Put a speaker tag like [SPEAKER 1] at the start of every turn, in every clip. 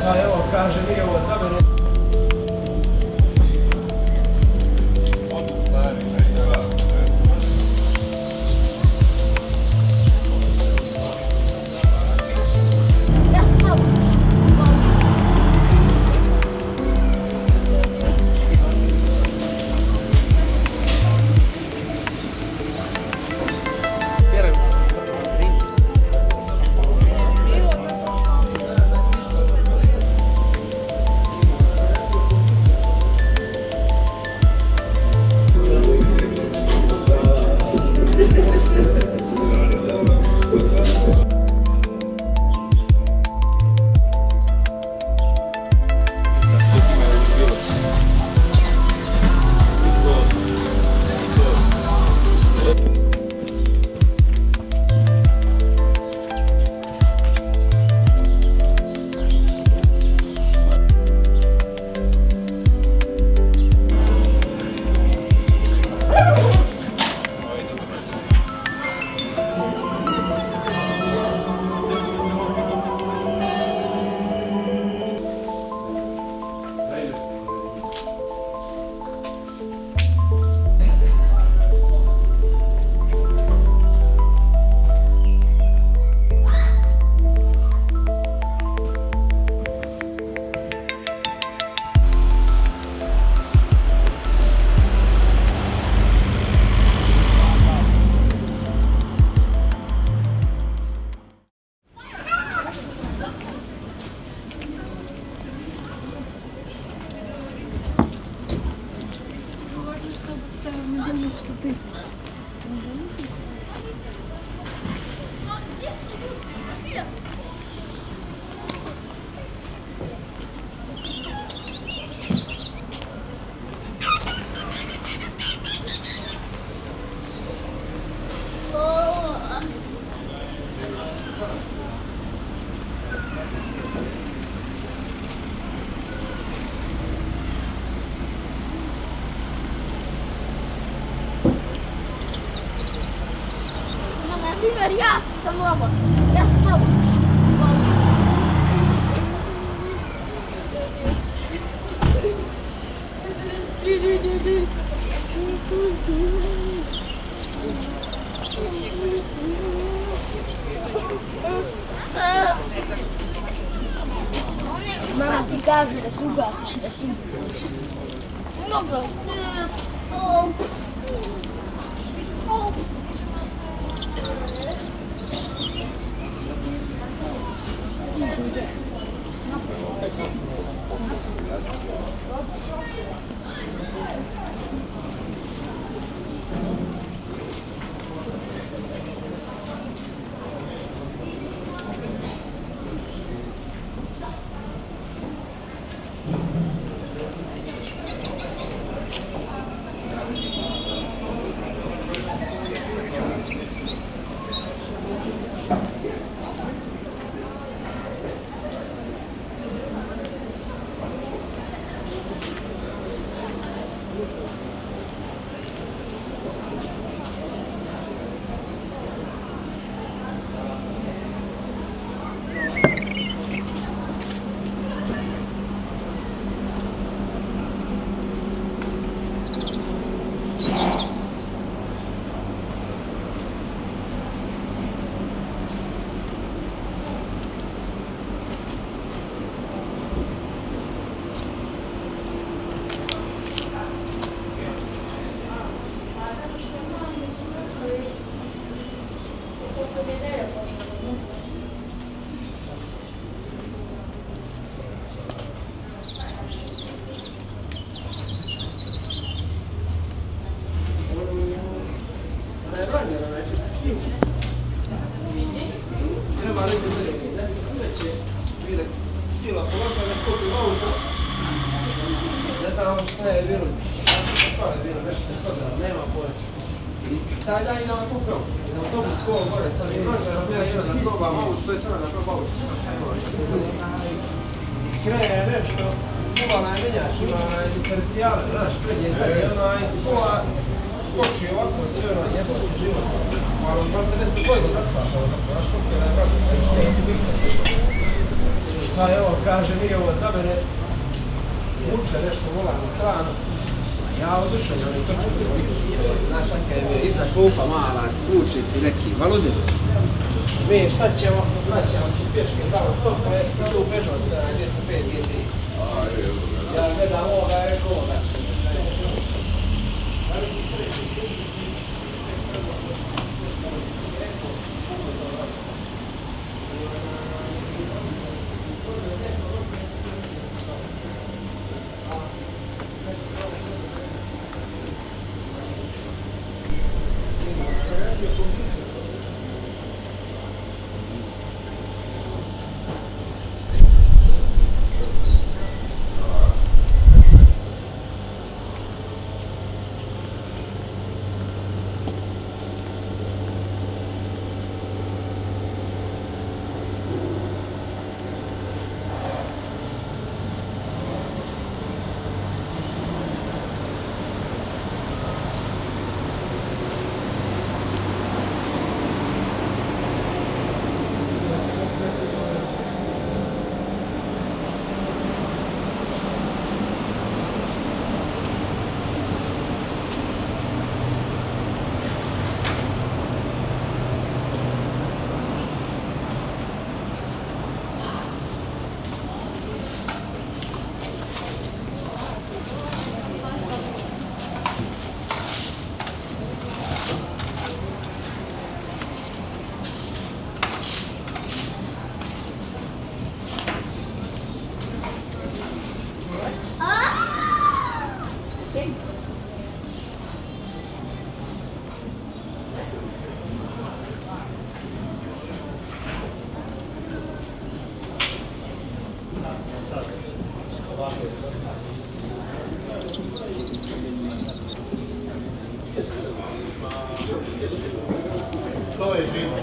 [SPEAKER 1] Pa evo, kaže, nije ovo za mene.
[SPEAKER 2] Например, я сам робот. Я сам робот.
[SPEAKER 3] Mama ti kaže da se ugasiš i da se ubiš.
[SPEAKER 2] Много.
[SPEAKER 1] Sila položila na skopi u auto. Ne znam šta je bilo. Šta je bilo, nešto se prodala, nema pojma. I taj dan idem na kupio. Na autobus skolo gore, sad je jedan da probam auto, to je sada da probam auto. Krene nešto, pola najmenjač ima diferencijale, znaš, prednje zadnje, pola skoči ovako, sve jebote život. Ali on vrte 10 godina zasvata, znaš koliko je najbrati. Pa evo, kaže, nije ovo za mene. Uče nešto volan u stranu. Ja odušen, oni točno znaš, neka je iza klupa mala, zvučici neki, valudin. Mi šta ćemo, vraćamo se pješke tamo stope, tu bežao se na 205 GT. Ja gledam ovoga, je rekao ovoga.
[SPEAKER 4] To je živo.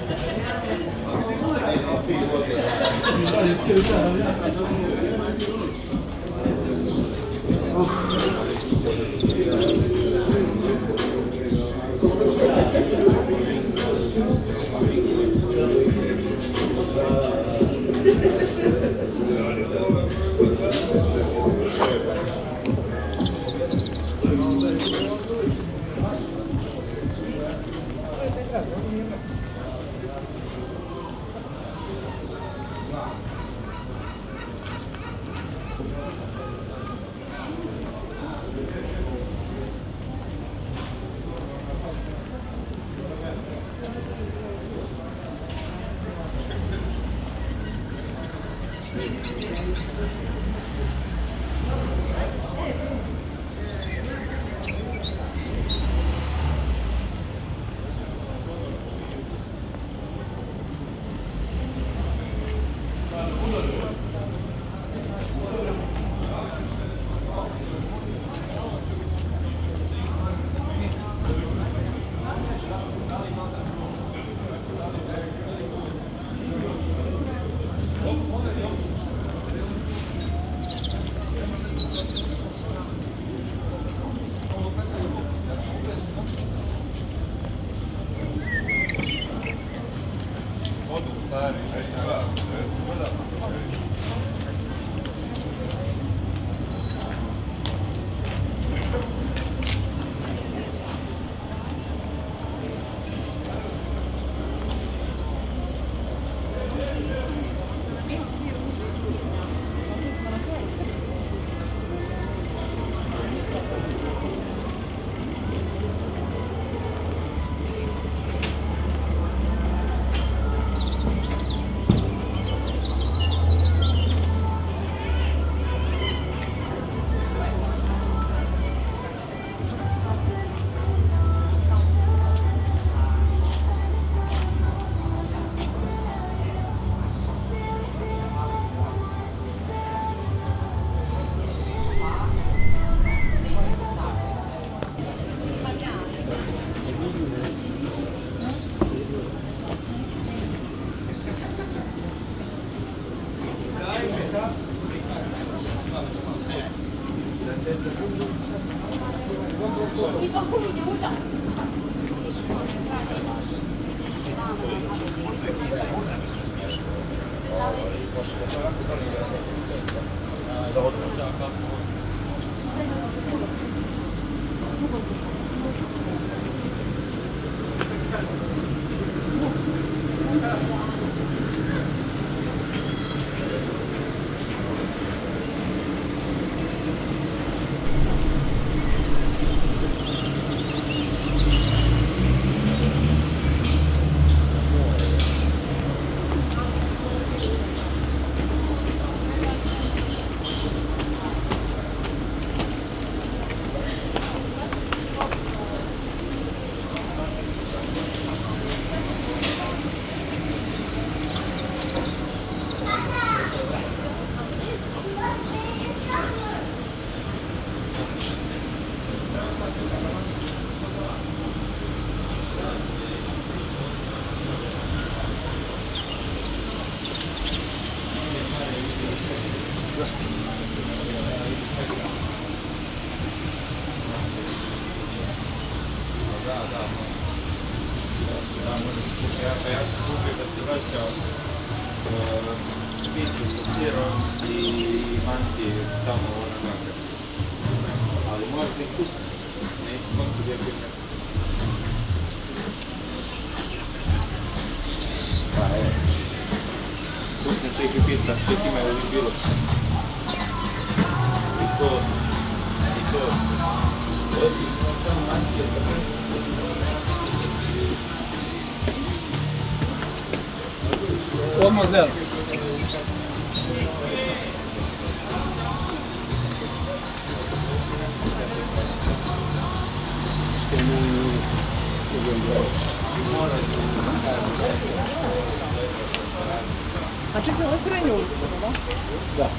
[SPEAKER 4] Ja sam kupio da se vraća piće sa sirom i manti tamo onoga. Ali možda i kus, neću moći gdje piće. Pa evo. Putne čeki pita, što ti imaju li bilo? I to. Samo manti je za
[SPEAKER 5] Mademoiselle.
[SPEAKER 6] A čekaj, ovo je srednja ulica, da?
[SPEAKER 5] Da.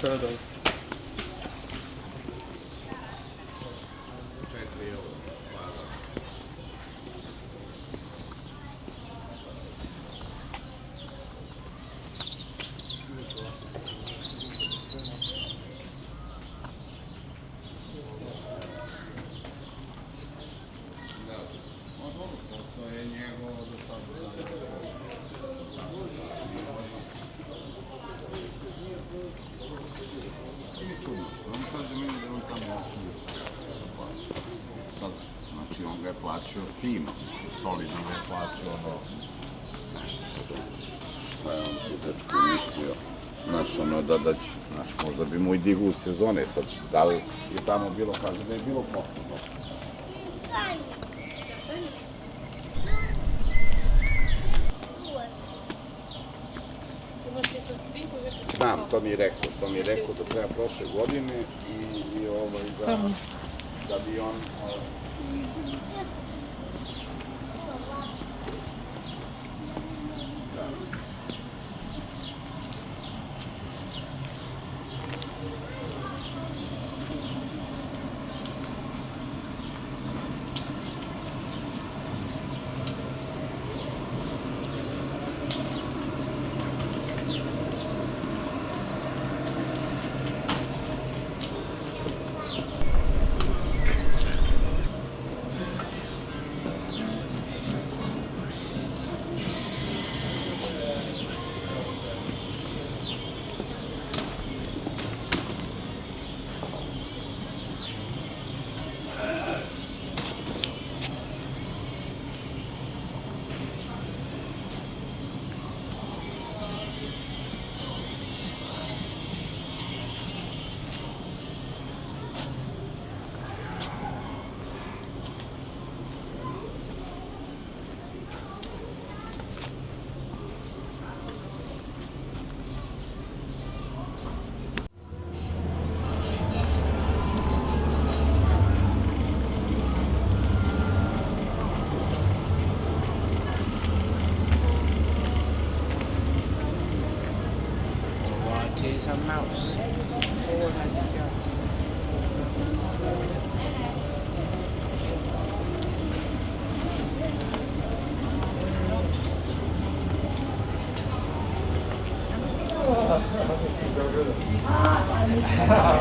[SPEAKER 1] To je dobro.
[SPEAKER 7] On kaže meni da on tamo sad, znači on ga je plaćao fino, solidno ga je plaćao ono, znaš sad, šta je on tu dečko mislio, znaš ono da će, znaš možda bi mu i digu u sezone sad, da li je tamo bilo, kaže da je bilo posebno. Znam, to mi je rekao da treba prošle godine i da bi on...
[SPEAKER 1] Is a mouse. Oh, my God.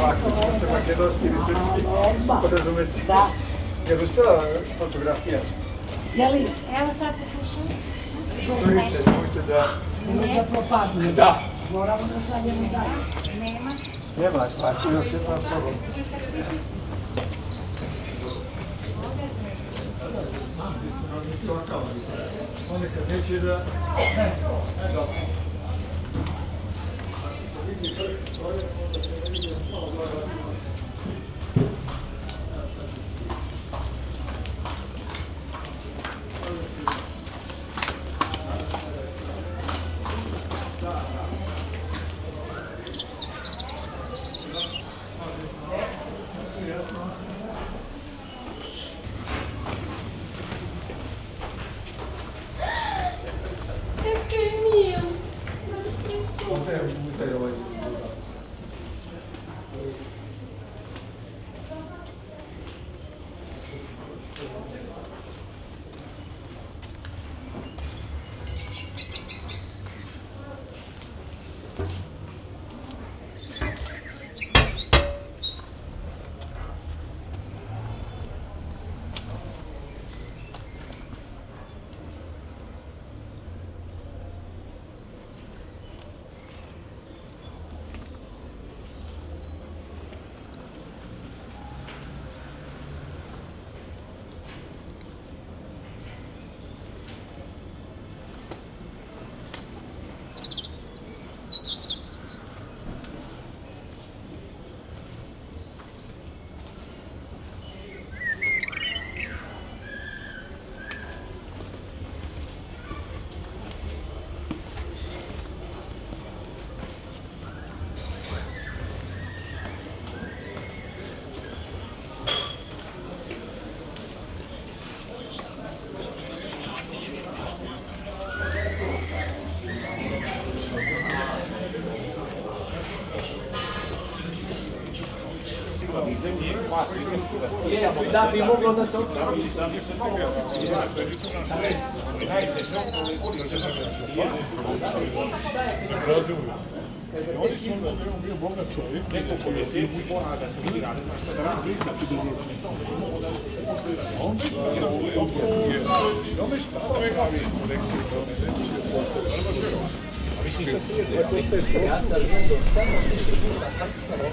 [SPEAKER 5] Ako ćemo se makedonski ili srpski porazumeti.
[SPEAKER 8] Da.
[SPEAKER 5] Jel uspjela fotografija?
[SPEAKER 8] Jeli?
[SPEAKER 3] Evo sad pokušam.
[SPEAKER 5] Nemojte da...
[SPEAKER 8] Da propadne.
[SPEAKER 5] Da.
[SPEAKER 8] Moramo da šaljemo dalje.
[SPEAKER 3] Nema.
[SPEAKER 5] Nema, pa tu još jedna sobom. Oni kad neće da...
[SPEAKER 3] É mio.
[SPEAKER 5] Ovdje je ovaj...
[SPEAKER 1] Jesi, da bi moglo da se očuva.
[SPEAKER 5] Oni su bio bogat čovjek, nekoliko mjeseci mora da se igrali, da radi kako dugoročno. A on već
[SPEAKER 1] Ja sam gledao samo puta prskalo.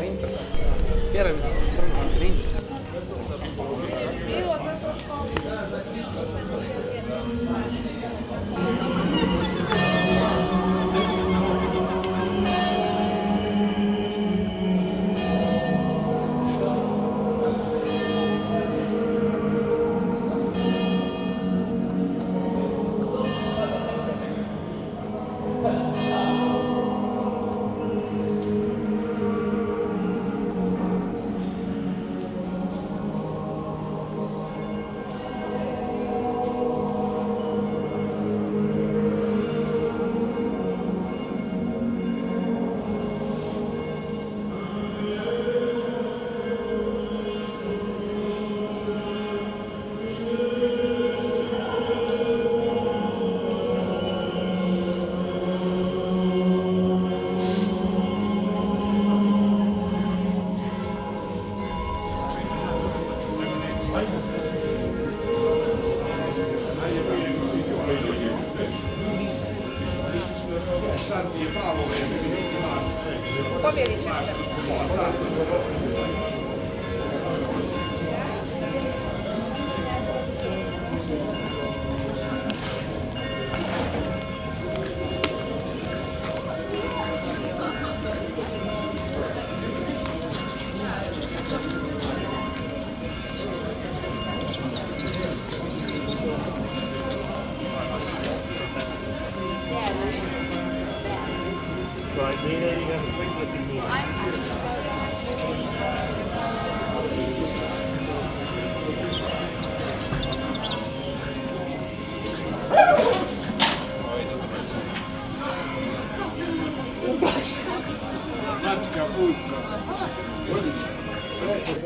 [SPEAKER 1] Rinters. Vjerujem da sam trnuo Rinters.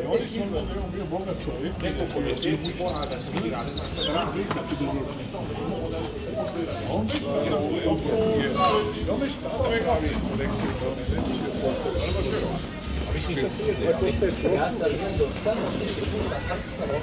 [SPEAKER 5] Oni su bio bogat čovjek, nekoliko mjeseci mora da se igrali, da radi kako dugoročno. A on već
[SPEAKER 1] Ja sam gledao samo puta prskalo.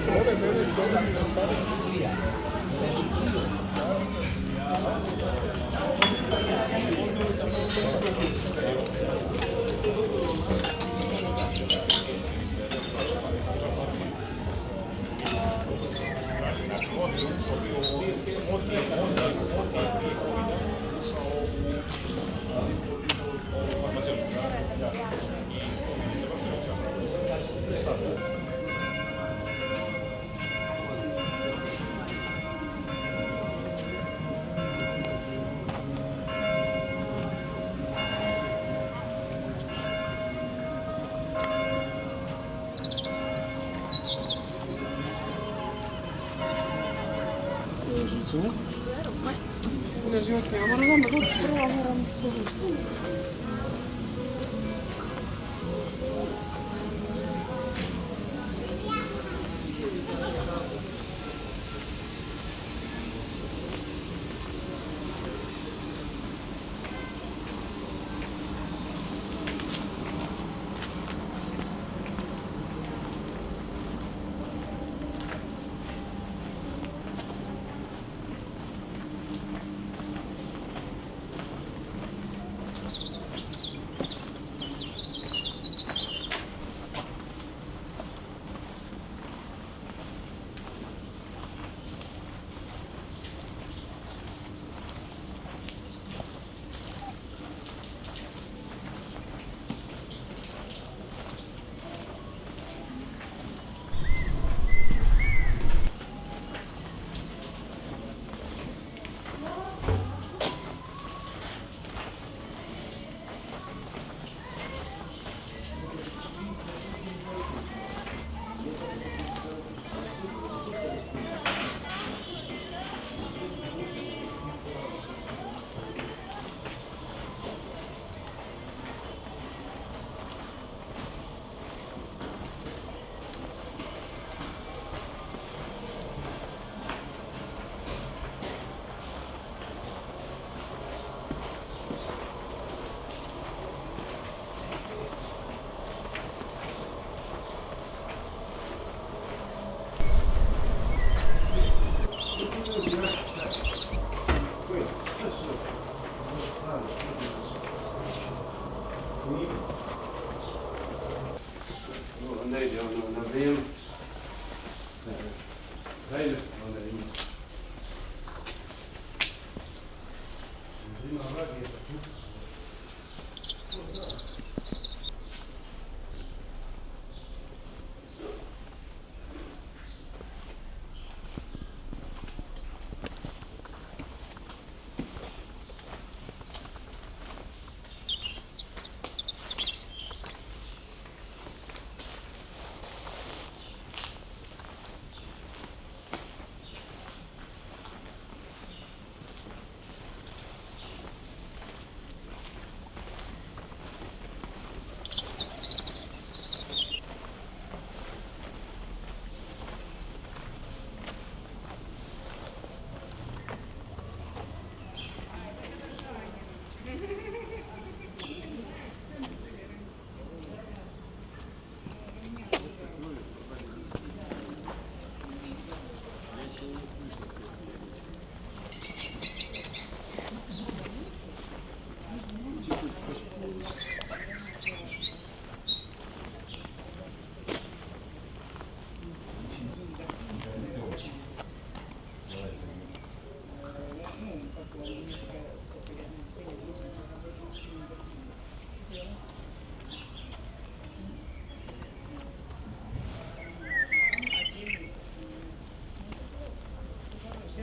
[SPEAKER 6] Ne životinja, moram vam ruči. Prvo moram povući.
[SPEAKER 1] onda ide ono na vrijeme. Dajde, onda ima. Ima vragi,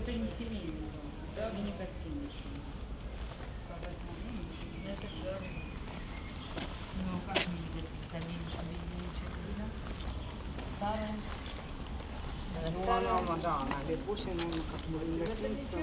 [SPEAKER 9] Это не семейный дом, да, и не гостиница. Ну, как не гостиница, старая.
[SPEAKER 6] Ну, она, да, она говорит, пусть она как-то не гостиница.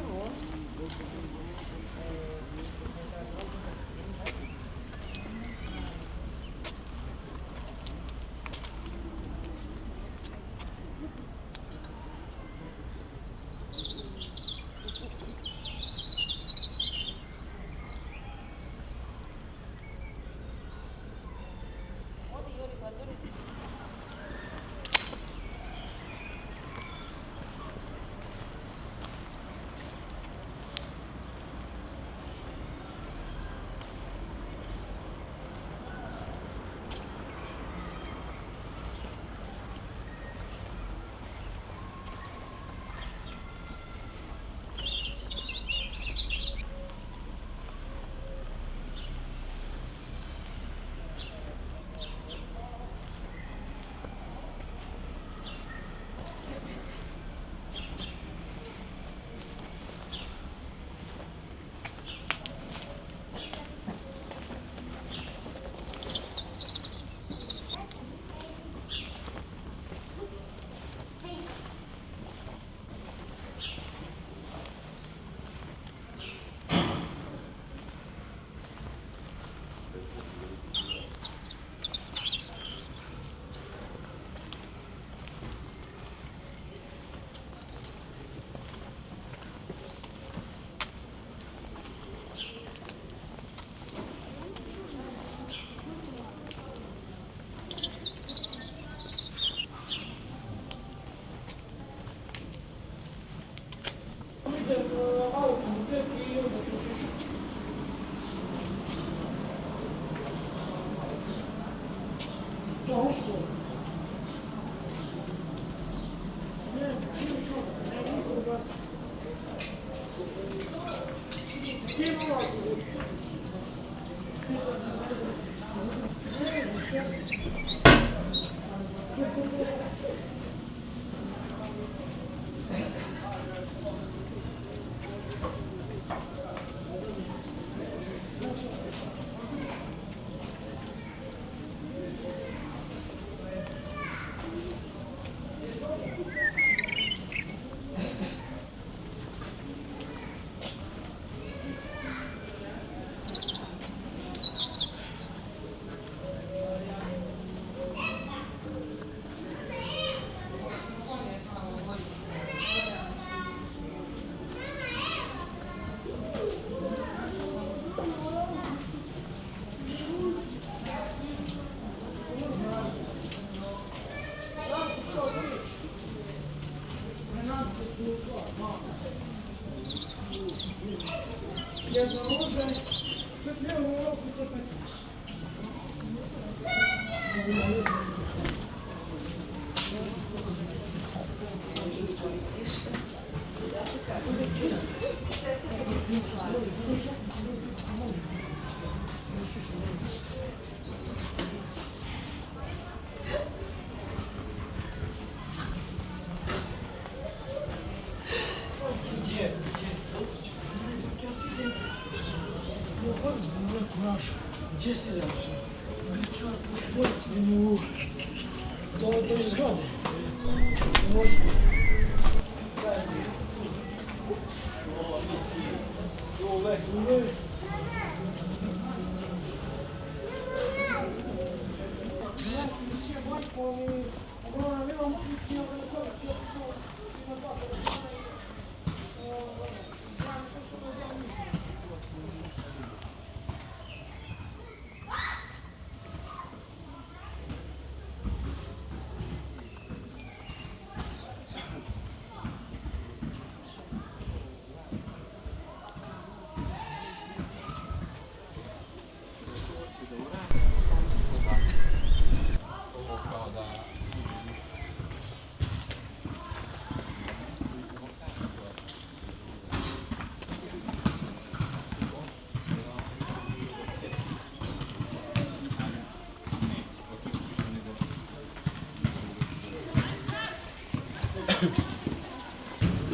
[SPEAKER 8] Gdzie si zawsze? Do zgody.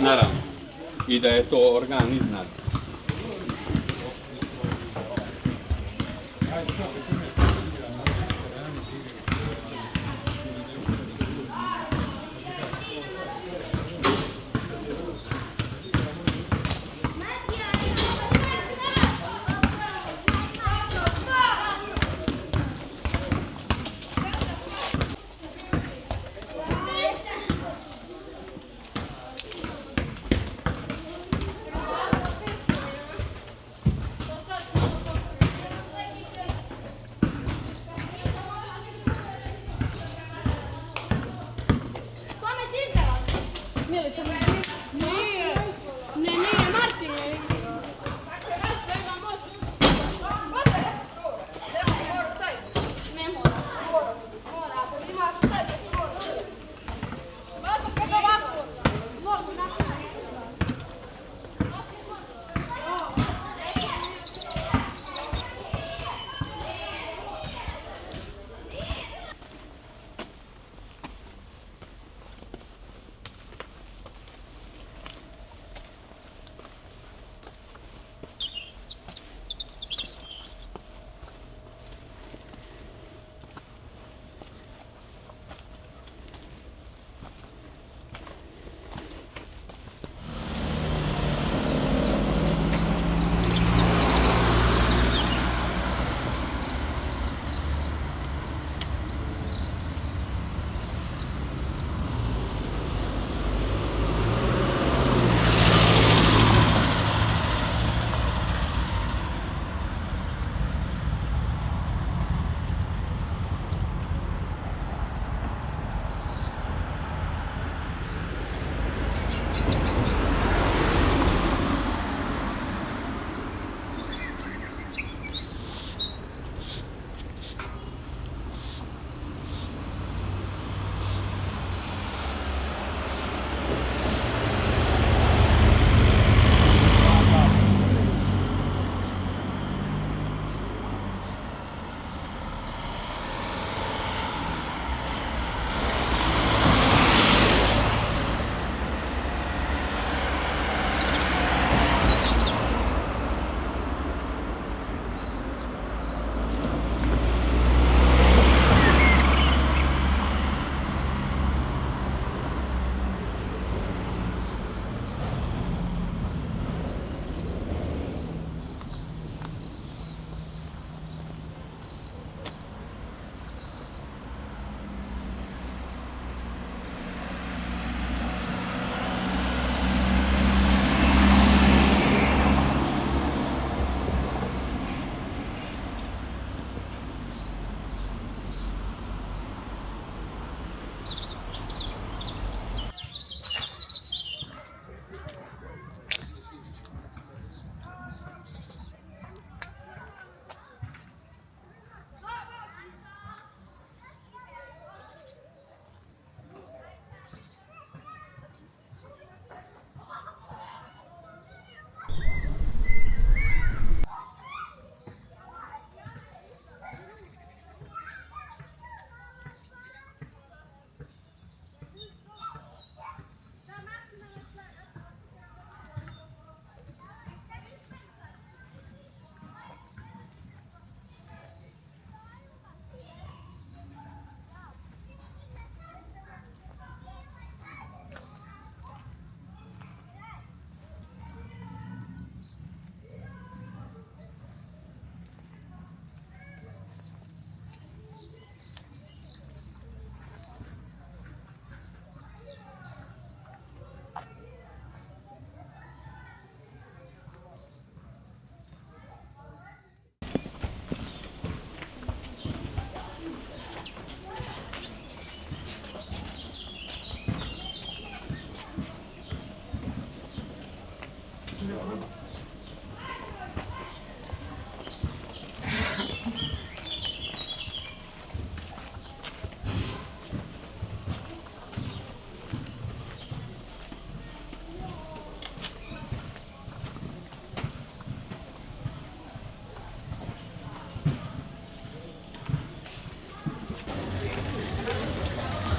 [SPEAKER 10] Naravno. I da je to organ iznad.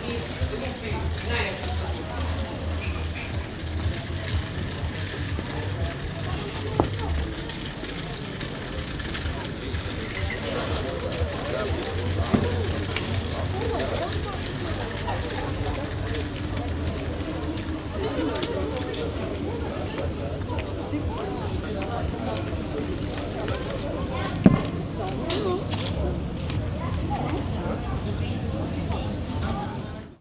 [SPEAKER 1] i najjače